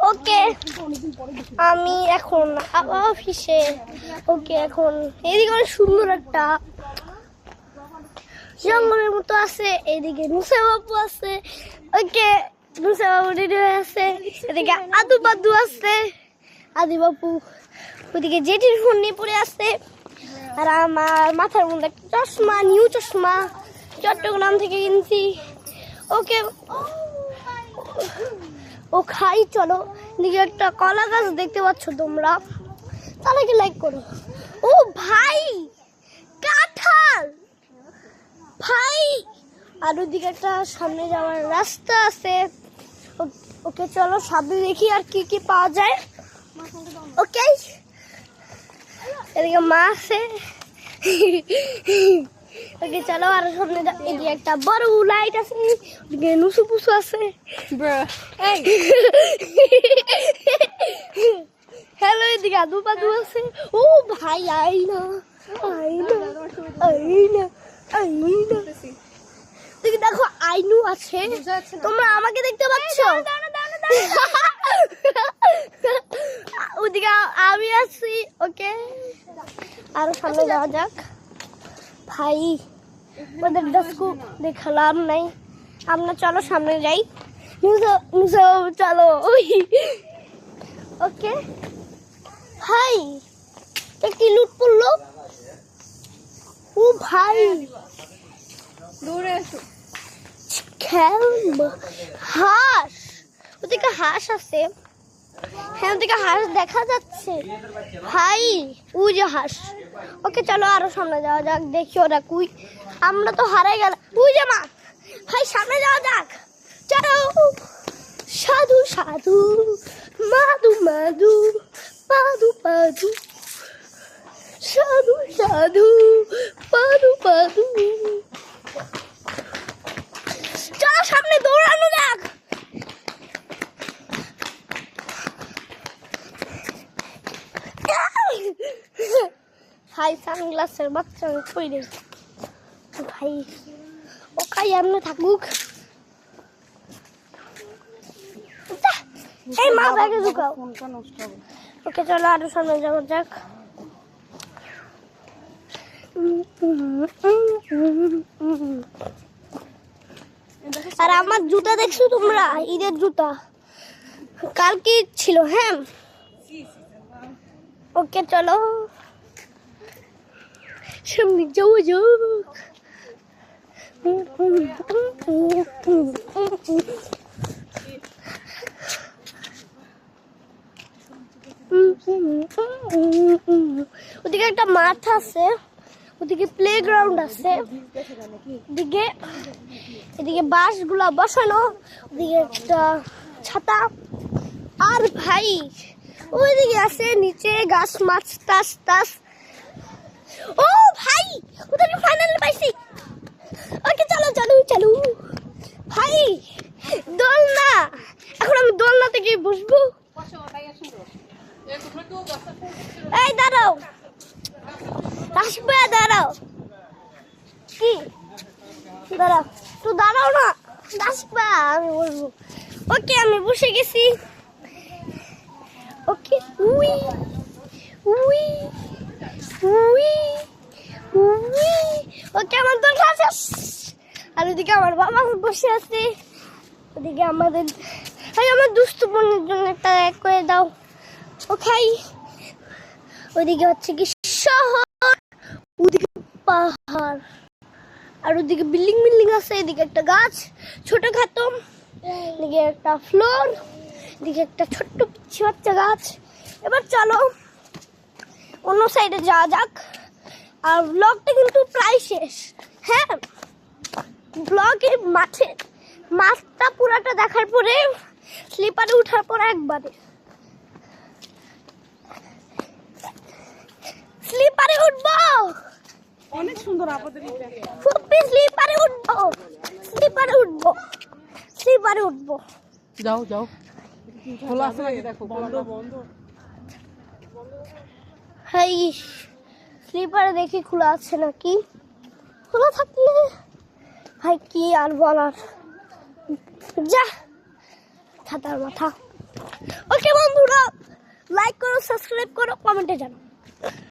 ওকে আমি এখন অফিসে। ওকে এখন এদিকে অনেক সুন্দর একটা জঙ্গলের মতো আছে, এদিকে নুসা বাবু আছে। ওকে নুসা বাবু রেডি হয়ে আছে, এদিকে আদু বাদু আছে, আদি বাবু ওদিকে জেঠির ফোন নিয়ে পড়ে আছে, আর আমার মাথার মধ্যে একটা চশমা, নিউ চশমা চট্টগ্রাম থেকে কিনছি। ওকে ও খাই। চলো এদিকে একটা কলা গাছ দেখতে পাচ্ছ তোমরা, তাহলে কি লাইক করো। ও ভাই কাঁঠাল ভাই, আর ওদিকে একটা সামনে যাওয়ার রাস্তা আছে। ওকে চলো সামনে দেখি আর কি কি পাওয়া যায়। ওকে এদিকে মা আছে। ওকে চলো আর সামনে এদিকে একটা বড় লাইট আছে, ওদিকে নুসু পুসু আছে। হ্যালো এদিকে আদু পাদু আছে। ও ভাই আইনা আইনা আইনা আইনা, দেখো আইনু আছে, তোমরা আমাকে দেখতে পাচ্ছ? ওদিকে আমি আছি। ওকে আরো সামনে যাওয়া যাক। ভাই ওদের ডাস্কু দেখালাম নাই, আমরা চলো সামনে যাই। চলো ওকে ভাই কি লুট পড়লো। ও ভাই দৌড়ে আসো। হাঁস, ওদিকে হাঁস আছে। হ্যাঁ ওদিকে হাঁস দেখা যাচ্ছে ভাই, ওই যে হাঁস। ওকে চলো আরো সামনে যাওয়া যাক, দেখি ওরা কুই। আমরা তো হারাই গেলাম। ওই যে মা ভাই সামনে যাওয়া যাক, চলো। সাধু সাধু মাধু মাধু পাদু পাদু, সাধু সাধু পাদু পাদু, চলো সামনে দৌড়ানো যাক। ভাই সানগ্লাসের বাচ্চা কই রে ভাই, ও খাই এমনি থাকুক। এই মা ব্যাগে ঢুকাও। ওকে চলো আরো সামনে যাওয়া যাক। আর আমার জুতা দেখছো তোমরা, ঈদের জুতা কালকে ছিল। হ্যাঁ ওকে চলো সামনে যাও যাও। ওদিকে একটা মাঠ আছে, ওদিকে প্লেগ্রাউন্ড আছে, এদিকে বাঁশগুলা বসানো, ওদিকে একটা ছাতা। আর ভাই ওইদিকে আছে নিচে গাছ মাছ টাস টাস। ও ভাই ওদেরকে ফাইনালি পাইছি। ওকে চলো চলো চলো ভাই, দোলনা। এখন আমি দোলনাতে গিয়ে বসবো। এই দাঁড়াও রাশিপা, দাঁড়াও। কি দাঁড়াও, তো দাঁড়াও না রাশিপা, আমি বসবো। ওকে আমি বসে গেছি। ওকে উই উই উই উই। ওকে আমার দোলনা শেষ। আর ওদিকে আমার বাবা বসে আছে। ওদিকে আমাদের আমার দুষ্টু বোনের জন্য একটা এক করে দাও। ও খাই। ওদিকে হচ্ছে কি শহর, ওদিকে পাহাড়, আর ওদিকে বিল্ডিং বিল্ডিং আছে। এদিকে একটা গাছ ছোটখাটো, এদিকে একটা ফ্লোর, এদিকে একটা ছোট্ট পিচ্ছি বাচ্চা গাছ। এবার চলো অন্য সাইডে যাওয়া যাক। আর ব্লগটা কিন্তু প্রায় শেষ। হ্যাঁ ব্লগে মাঠটা পুরাটা দেখার পরে স্লিপারে উঠার পর একবারে স্লিপারে উঠবো। অনেক সুন্দর আপনাদের ফুপি স্লিপারে উঠবো, স্লিপারে উঠবো, স্লিপারে উঠবো। যাও যাও, খোলা আছে নাকি দেখো। বন্ধ বন্ধ। হাই স্লিপারে দেখি খোলা আছে নাকি। খোলা থাকলে ভাই কি আর বলার, যা ছাতার মাথা। ওকে বন্ধুরা, লাইক করো, সাবস্ক্রাইব করো, কমেন্টে জানাও।